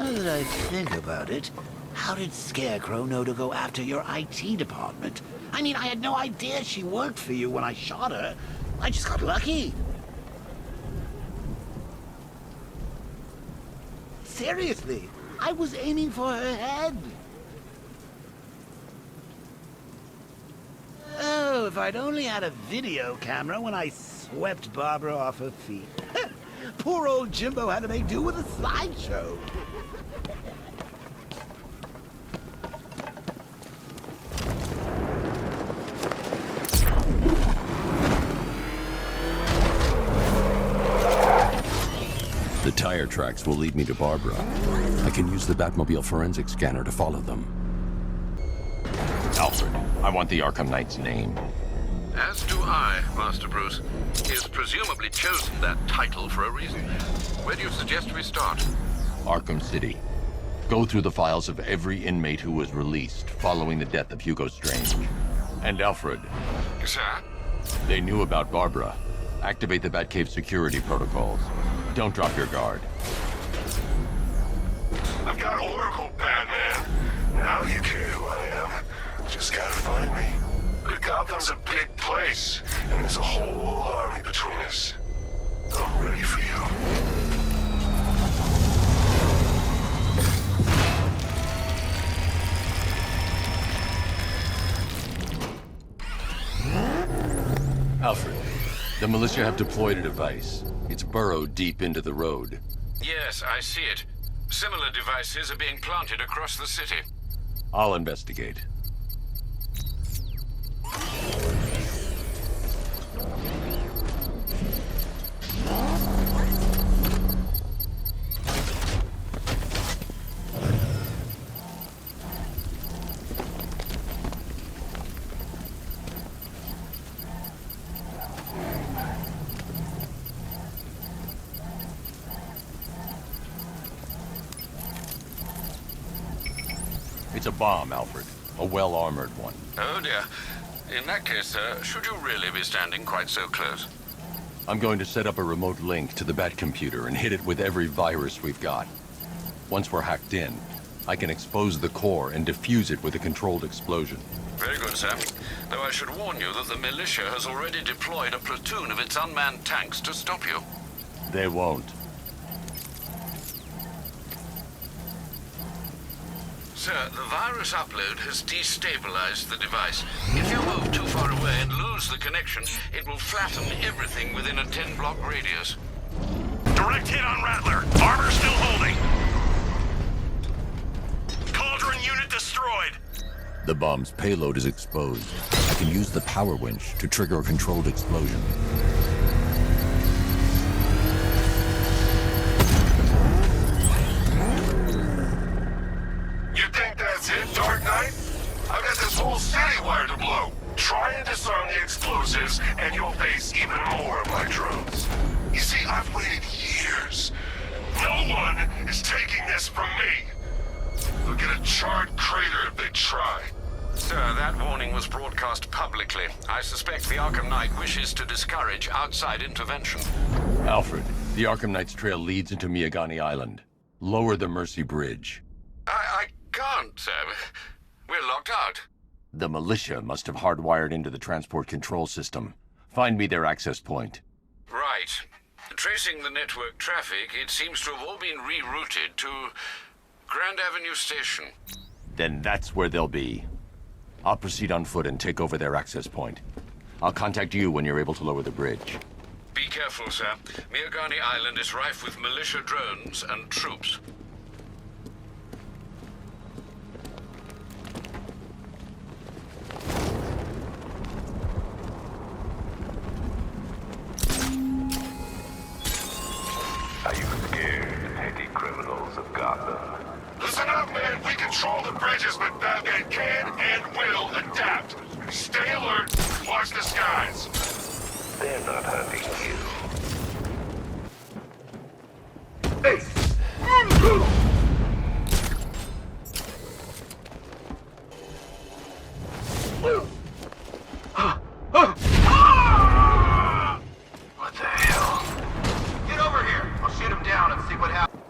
Now that I think about it, how did Scarecrow know to go after your IT department? I mean, I had no idea she worked for you when I shot her. I just got lucky. Seriously, I was aiming for her head. Oh, if I'd only had a video camera when I swept Barbara off her feet. Poor old Jimbo had to make do with a slideshow. The tire tracks will lead me to Barbara. I can use the Batmobile forensic scanner to follow them. Alfred, I want the Arkham Knight's name. As do I, Master Bruce. He has presumably chosen that title for a reason. Where do you suggest we start? Arkham City. Go through the files of every inmate who was released following the death of Hugo Strange. And Alfred. Sir? They knew about Barbara. Activate the Batcave security protocols. Don't drop your guard. I've got Oracle, Batman. Now you care who I am. Just gotta find me. But Gotham's a big place, and there's a whole army between us. I'm ready for you. Alfred, the militia have deployed a device. It's burrowed deep into the road. Yes, I see it. Similar devices are being planted across the city. I'll investigate. It's a bomb, Alfred. A well-armored one. Oh dear. In that case, should you really be standing quite so close? I'm going to set up a remote link to the Batcomputer and hit it with every virus we've got. Once we're hacked in, I can expose the core and defuse it with a controlled explosion. Very good, sir. Though I should warn you that the militia has already deployed a platoon of its unmanned tanks to stop you. They won't. Sir, the virus upload has destabilized the device. If you move too far away and lose the connection, it will flatten everything within a 10-block radius. Direct hit on Rattler. Armor still holding. Cauldron unit destroyed. The bomb's payload is exposed. I can use the power winch to trigger a controlled explosion. You think that's it, Dark Knight? I've got this whole city wired to blow. Try and disarm the explosives, and you'll face even more of my drones. You see, I've waited years. No one is taking this from me. They'll get a charred crater if they try. Sir, that warning was broadcast publicly. I suspect the Arkham Knight wishes to discourage outside intervention. Alfred, the Arkham Knight's trail leads into Miagani Island. Lower the Mercy Bridge. I can't, sir. We're locked out. The militia must have hardwired into the transport control system. Find me their access point. Right. Tracing the network traffic, it seems to have all been rerouted to Grand Avenue Station. Then that's where they'll be. I'll proceed on foot and take over their access point. I'll contact you when you're able to lower the bridge. Be careful, sir. Miagani Island is rife with militia drones and troops. Are you scared, petty criminals of Gotham? Listen up, man. We control the bridges, but Batman can and will adapt. Stay alert. Watch the skies. They're not hunting you. Hey! What the hell? Get over here. I'll shoot him down and see what happens.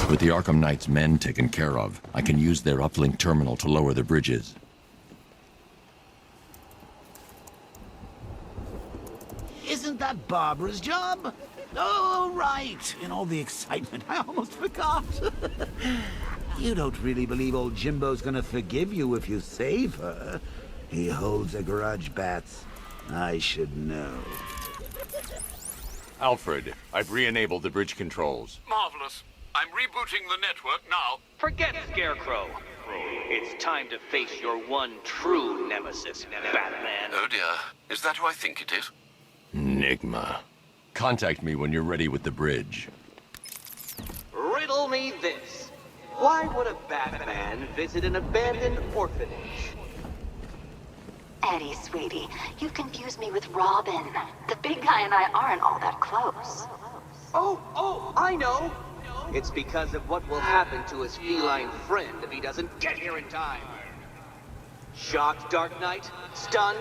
With the Arkham Knight's men taken care of, I can use their uplink terminal to lower the bridges. Isn't that Barbara's job? Oh, right. In all the excitement, I almost forgot. You don't really believe old Jimbo's gonna forgive you if you save her. He holds a grudge, Bats. I should know. Alfred, I've re-enabled the bridge controls. Marvelous. I'm rebooting the network now. Forget Scarecrow. It's time to face your one true nemesis, Batman. Oh dear. Is that who I think it is? Enigma. Contact me when you're ready with the bridge. Riddle me this. Why would a Batman visit an abandoned orphanage? Eddie, sweetie, you confused me with Robin. The big guy and I aren't all that close. Oh, I know. It's because of what will happen to his feline friend if he doesn't get here in time. Shocked, Dark Knight? Stunned?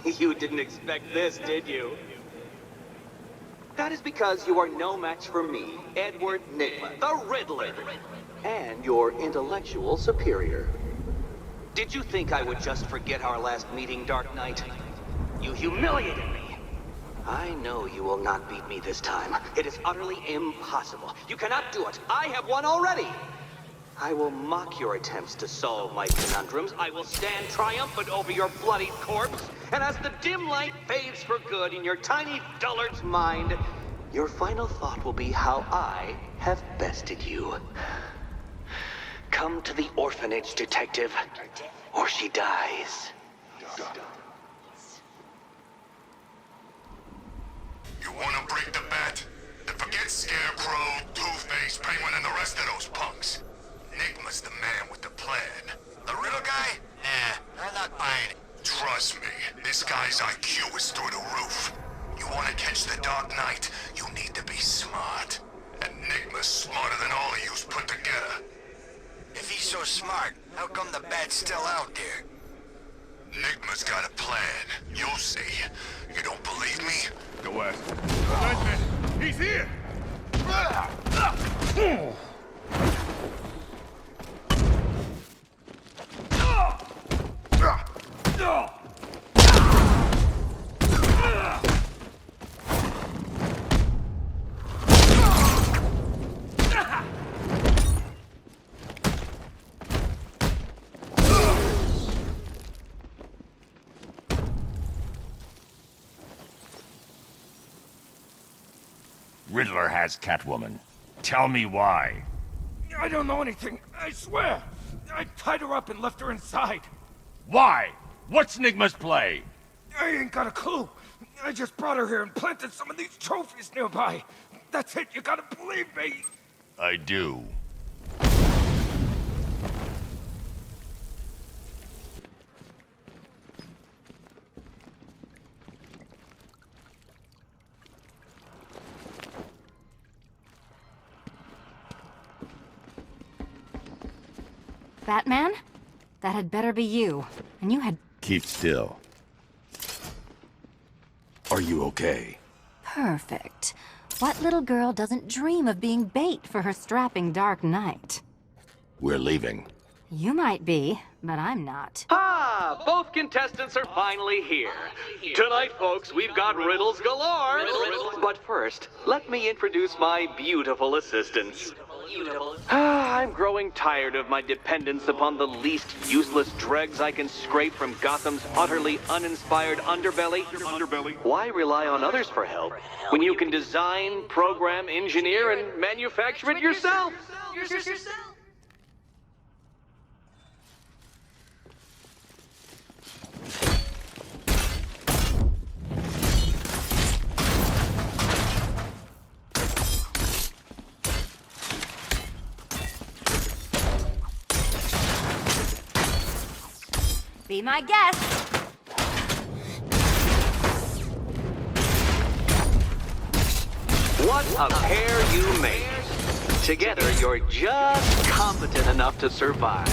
You didn't expect this, did you? That is because you are no match for me, Edward Nigma, the Riddler, and your intellectual superior. Did you think I would just forget our last meeting, Dark Knight? You humiliated me. I know you will not beat me this time. It is utterly impossible. You cannot do it. I have won already. I will mock your attempts to solve my conundrums. I will stand triumphant over your bloodied corpse. And as the dim light fades for good in your tiny dullard's mind, your final thought will be how I have bested you. Come to the orphanage, detective, or she dies. You wanna break the bat? Then forget Scarecrow, Two-Face, Penguin, and the rest of those punks. Enigma's the man with the plan. The riddle guy? Nah, I'm not buying it. Trust me, this guy's IQ is through the roof. You wanna catch the Dark Knight, you need to be smart. Enigma's smarter than all of yous put together. If he's so smart, how come the bat's still out there? Enigma's got a plan. You'll see. You don't believe me? Go ask him. Batman, he's here! Riddler has Catwoman. Tell me why. I don't know anything, I swear. I tied her up and left her inside. Why? What's Nigma's play? I ain't got a clue. I just brought her here and planted some of these trophies nearby. That's it, you gotta believe me. I do. Batman? That had better be you. And you had... Keep still. Are you okay? Perfect. What little girl doesn't dream of being bait for her strapping Dark Knight? We're leaving. You might be, but I'm not. Ah, both contestants are finally here. Tonight, folks, we've got riddles galore. But first, let me introduce my beautiful assistants. I'm growing tired of my dependence upon the least useless dregs I can scrape from Gotham's utterly uninspired underbelly. Why rely on others for help when you can design, program, engineer, and manufacture it yourself? Be my guest. What a pair you make. Together, you're just competent enough to survive.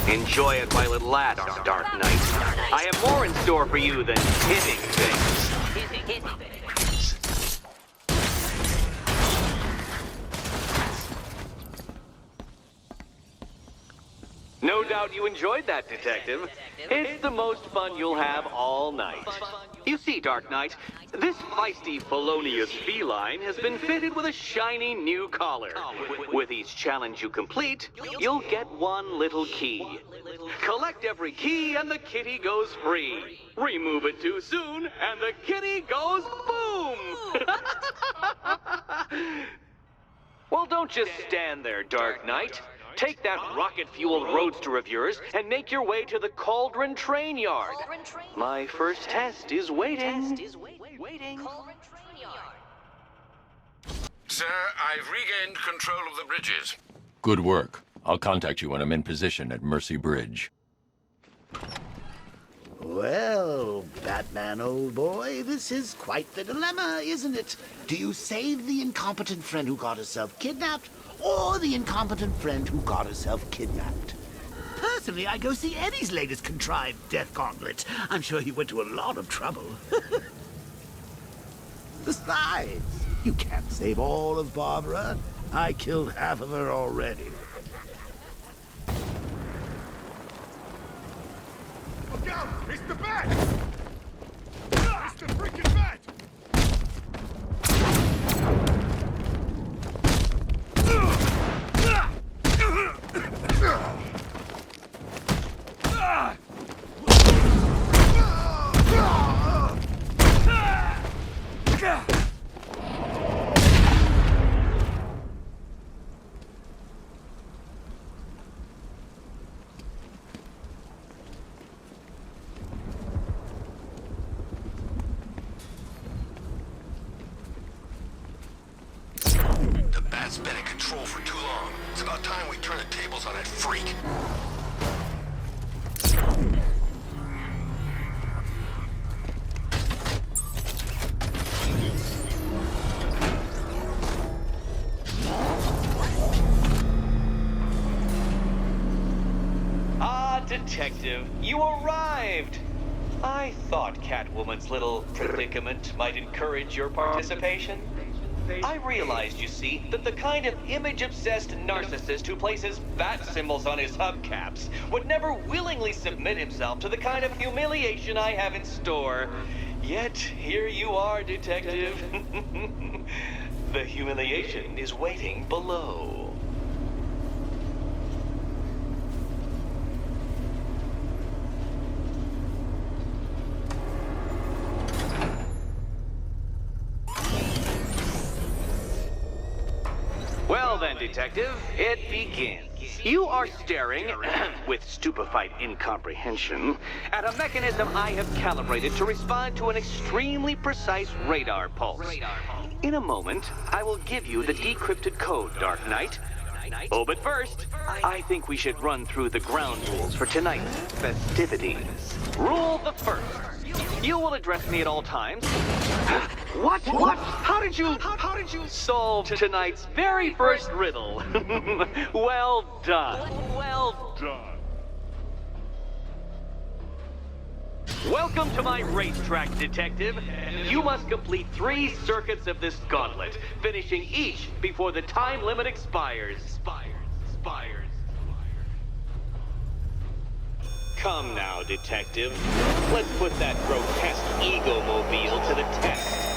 Enjoy it while it lasts, Dark Knight. I have more in store for you than hitting things. No doubt you enjoyed that, Detective. It's the most fun you'll have all night. You see, Dark Knight, this feisty felonious feline has been fitted with a shiny new collar. With each challenge you complete, you'll get one little key. Collect every key and the kitty goes free. Remove it too soon and the kitty goes boom! Well, don't just stand there, Dark Knight. Take that rocket-fueled roadster of yours and make your way to the Cauldron Train Yard. My first test is waiting. Sir, I've regained control of the bridges. Good work. I'll contact you when I'm in position at Mercy Bridge. Well, Batman, old boy, this is quite the dilemma, isn't it? Do you save the incompetent friend who got herself kidnapped, or the incompetent friend who got herself kidnapped? Personally, I go see Eddie's latest contrived death gauntlet. I'm sure he went to a lot of trouble. Besides, you can't save all of Barbara. I killed half of her already. Look out! It's the bat! It's the freaking bat! The bat's been in control for too long. It's about time we turn the tables on that freak. Ah, Detective, you arrived! I thought Catwoman's little predicament might encourage your participation. I realized, you see, that the kind of image-obsessed narcissist who places bat symbols on his hubcaps would never willingly submit himself to the kind of humiliation I have in store. Yet, here you are, Detective. The humiliation is waiting below. Well then, Detective, it begins. You are staring, with stupefied incomprehension, at a mechanism I have calibrated to respond to an extremely precise radar pulse. In a moment, I will give you the decrypted code, Dark Knight. Oh, but first, I think we should run through the ground rules for tonight's festivities. Rule the first. You will address me at all times. What? How did you solve tonight's very first riddle? Well done. Well done. Welcome to my racetrack, Detective. You must complete 3 circuits of this gauntlet, finishing each before the time limit expires. Come now, Detective. Let's put that grotesque ego-mobile to the test.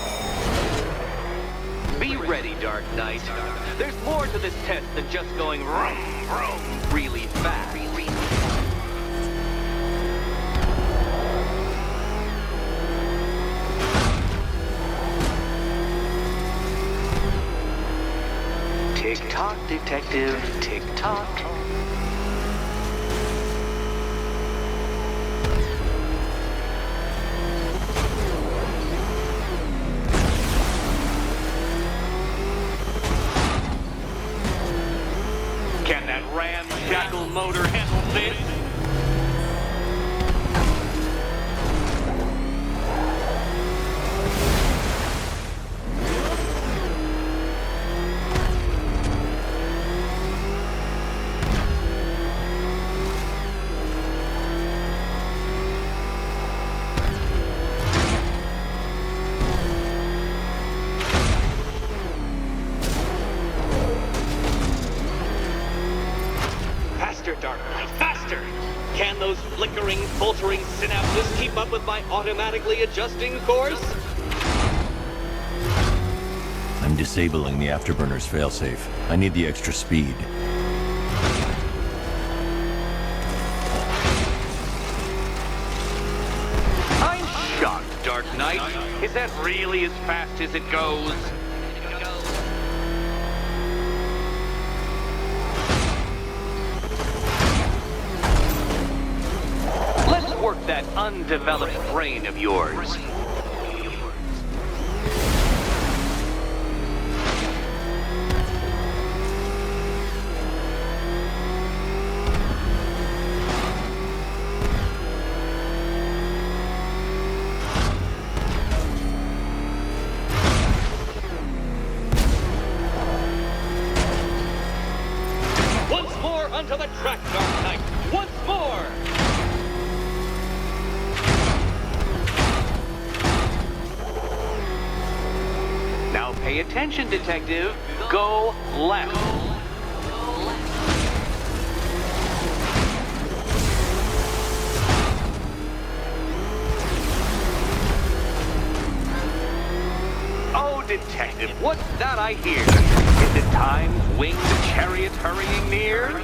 Be ready, Dark Knight. There's more to this test than just going vroom, vroom really fast. Tick-tock, Detective, tick-tock. Can that ramshackle motor handle this? flickering, faltering synapses keep up with my automatically adjusting course? I'm disabling the afterburner's failsafe. I need the extra speed. I'm shocked, Dark Knight. Is that really as fast as it goes? Let's work that undeveloped brain of yours. Once more onto the track, Dark Knight. Once more! Now pay attention, Detective. Go left. Oh, Detective, what's that I hear? Is it time's winged chariot hurrying near?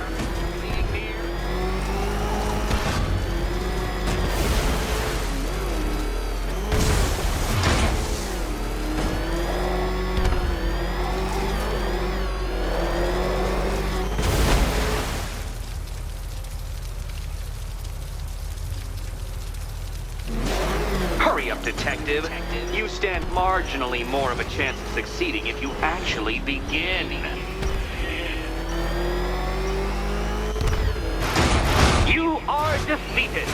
Hurry up, Detective. You stand marginally more of a chance of succeeding if you actually begin. You are defeated.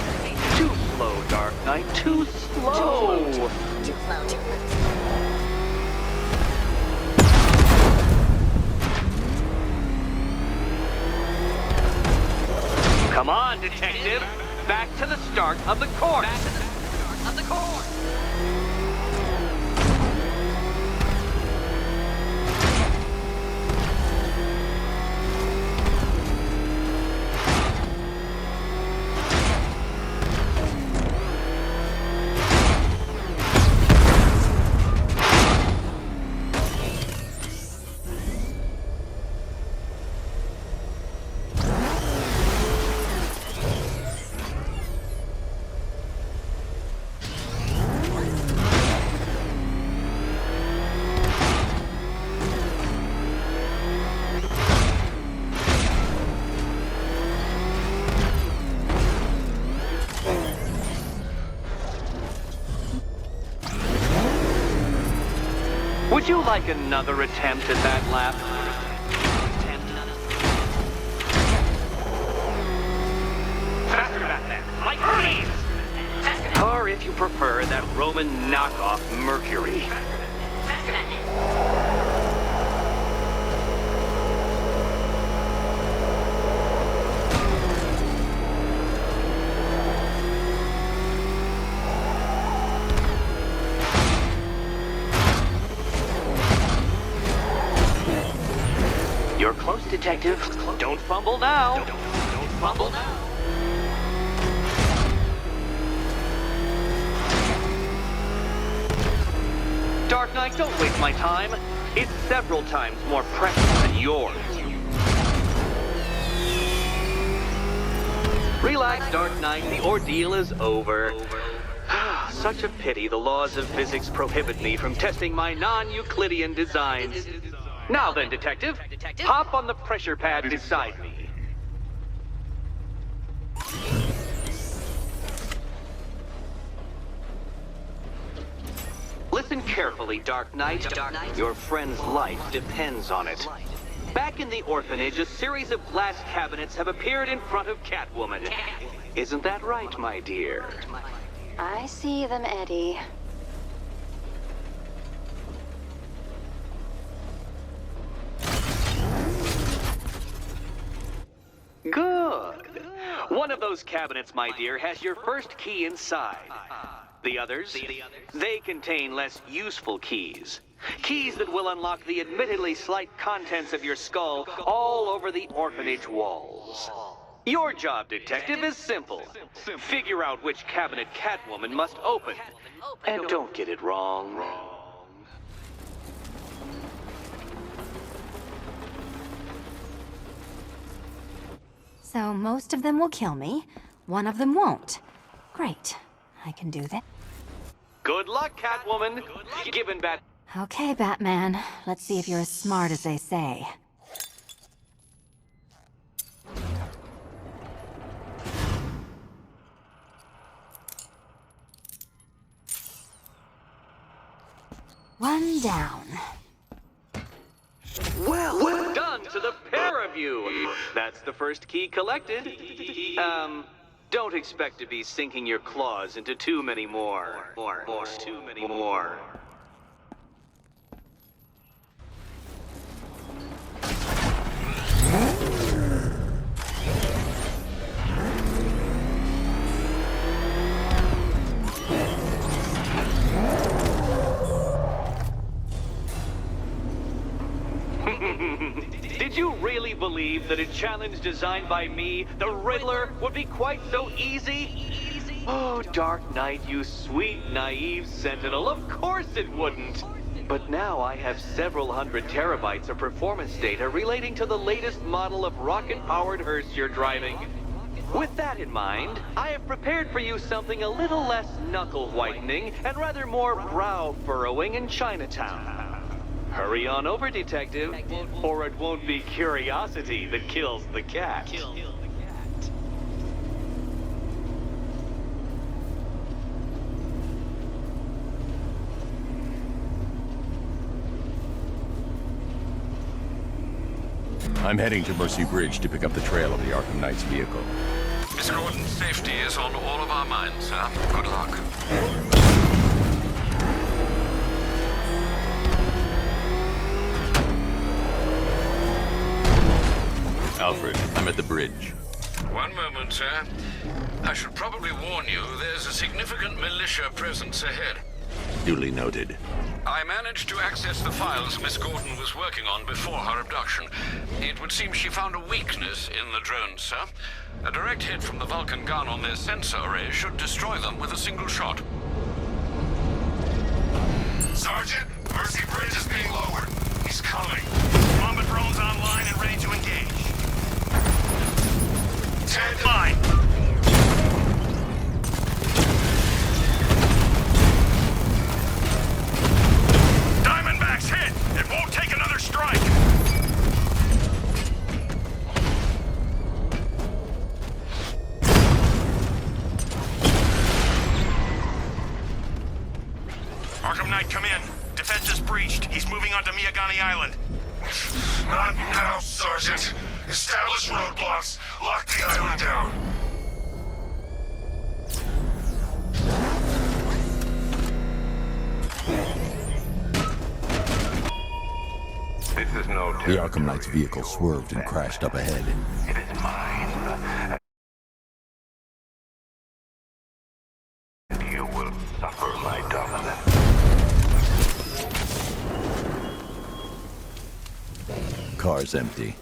Too slow, Dark Knight. Too slow. Come on, Detective. Back to the start of the course. Would you like another attempt at that lap? Faster than that, like Hermes! Or if you prefer, that Roman knockoff Mercury. You're close, Detective. Don't fumble now. Don't fumble now. Dark Knight, don't waste my time. It's several times more precious than yours. Relax, Dark Knight. The ordeal is over. Such a pity the laws of physics prohibit me from testing my non-Euclidean designs. Now then, Detective, hop on the pressure pad beside me. Listen carefully, Dark Knight. Your friend's life depends on it. Back in the orphanage, a series of glass cabinets have appeared in front of Catwoman. Isn't that right, my dear? I see them, Eddie. Good. One of those cabinets, my dear, has your first key inside. The others, they contain less useful keys. Keys that will unlock the admittedly slight contents of your skull all over the orphanage walls. Your job, Detective, is simple. Figure out which cabinet Catwoman must open. And don't get it wrong. So most of them will kill me. One of them won't. Great. I can do that. Good luck, Catwoman. Given Bat... Okay, Batman. Let's see if you're as smart as they say. One down. Well done to the pair of you. That's the first key collected. Don't expect to be sinking your claws into too many more. Too many more. Did you really believe that a challenge designed by me, the Riddler, would be quite so easy? Oh, Dark Knight, you sweet, naive sentinel, of course it wouldn't. But now I have several hundred terabytes of performance data relating to the latest model of rocket-powered hearse you're driving. With that in mind, I have prepared for you something a little less knuckle-whitening and rather more brow-furrowing in Chinatown. Hurry on over, Detective, or it won't be curiosity that kills the cat. I'm heading to Mercy Bridge to pick up the trail of the Arkham Knight's vehicle. Miss Gordon's safety is on all of our minds, sir. Good luck. Alfred, I'm at the bridge. One moment, sir. I should probably warn you, there's a significant militia presence ahead. Duly noted. I managed to access the files Miss Gordon was working on before her abduction. It would seem she found a weakness in the drones, sir. A direct hit from the Vulcan gun on their sensor array should destroy them with a single shot. Sergeant, Mercy Bridge is being lowered. He's coming. Bomber drones online and ready to engage. 10 Fine. Diamondbacks hit! It won't take another strike! Arkham Knight, come in. Defense is breached. He's moving onto Miyagani Island. Not now, Sergeant. Establish roadblocks. Lock the island down. This is no The Arkham Knight's vehicle swerved and crashed up ahead. It is mine. And you will suffer my dominance. Car's empty.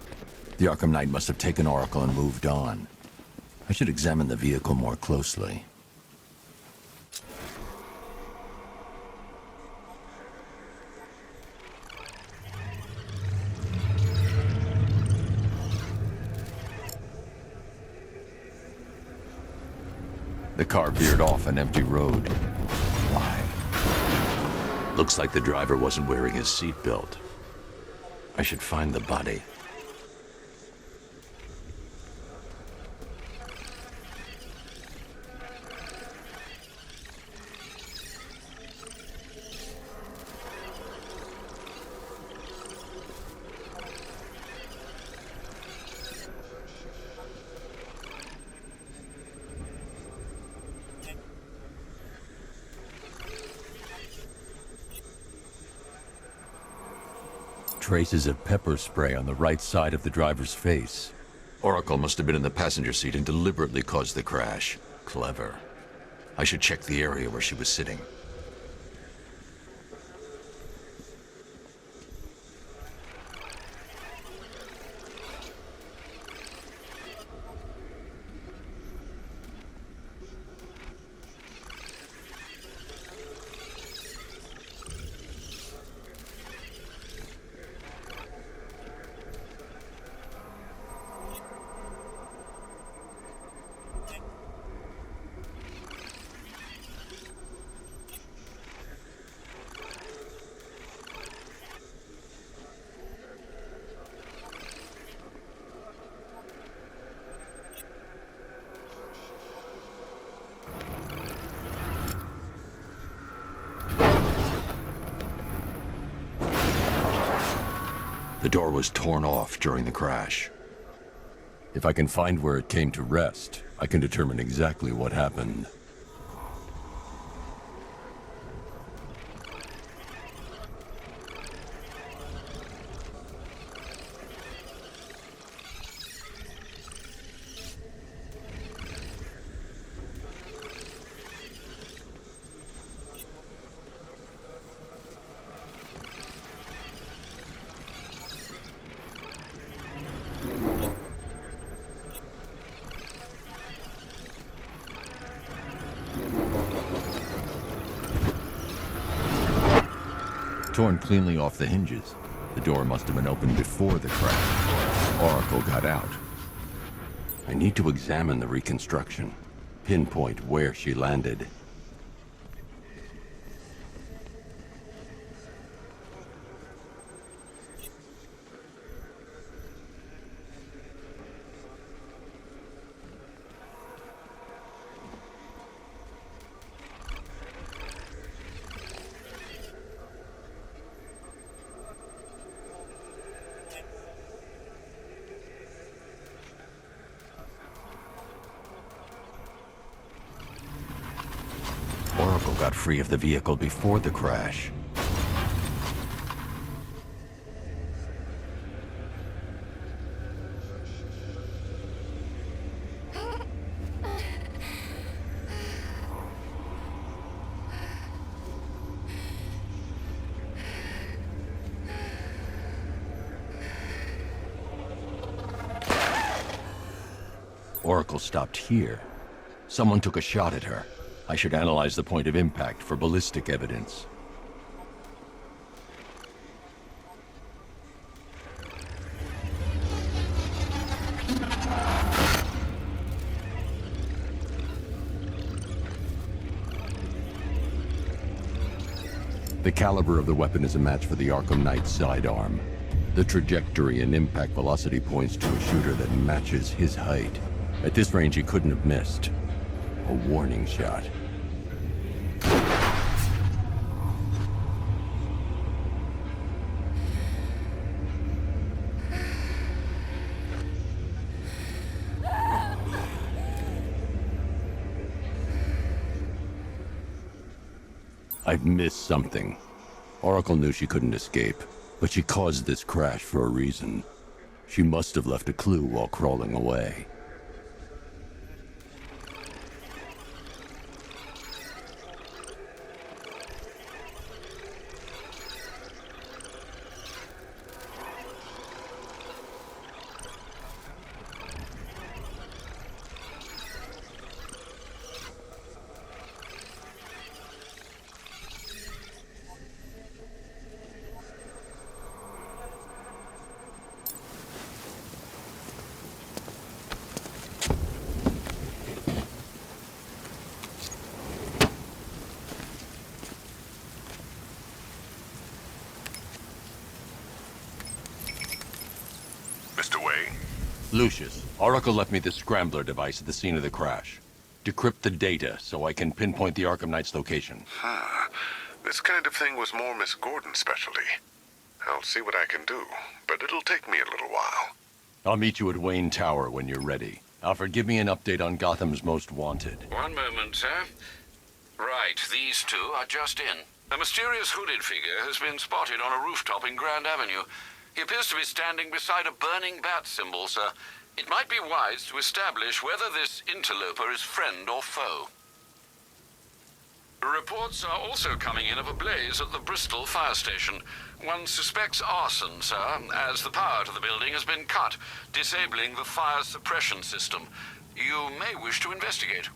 The Arkham Knight must have taken Oracle and moved on. I should examine the vehicle more closely. The car veered off an empty road. Why? Looks like the driver wasn't wearing his seatbelt. I should find the body. Traces of pepper spray on the right side of the driver's face. Oracle must have been in the passenger seat and deliberately caused the crash. Clever. I should check the area where she was sitting. The door was torn off during the crash. If I can find where it came to rest, I can determine exactly what happened. Torn cleanly off the hinges. The door must have been opened before the crash. Oracle got out. I need to examine the reconstruction, pinpoint where she landed. Oracle got free of the vehicle before the crash. Oracle stopped here. Someone took a shot at her. I should analyze the point of impact for ballistic evidence. The caliber of the weapon is a match for the Arkham Knight's sidearm. The trajectory and impact velocity points to a shooter that matches his height. At this range, he couldn't have missed. A warning shot. I've missed something. Oracle knew she couldn't escape, but she caused this crash for a reason. She must have left a clue while crawling away. Mr. Wayne? Lucius, Oracle left me the scrambler device at the scene of the crash. Decrypt the data so I can pinpoint the Arkham Knight's location. This kind of thing was more Miss Gordon's specialty. I'll see what I can do, but it'll take me a little while. I'll meet you at Wayne Tower when you're ready. Alfred, give me an update on Gotham's Most Wanted. One moment, sir. Right, these two are just in. A mysterious hooded figure has been spotted on a rooftop in Grand Avenue. He appears to be standing beside a burning bat symbol, sir. It might be wise to establish whether this interloper is friend or foe. Reports are also coming in of a blaze at the Bristol fire station. One suspects arson, sir, as the power to the building has been cut, disabling the fire suppression system. You may wish to investigate.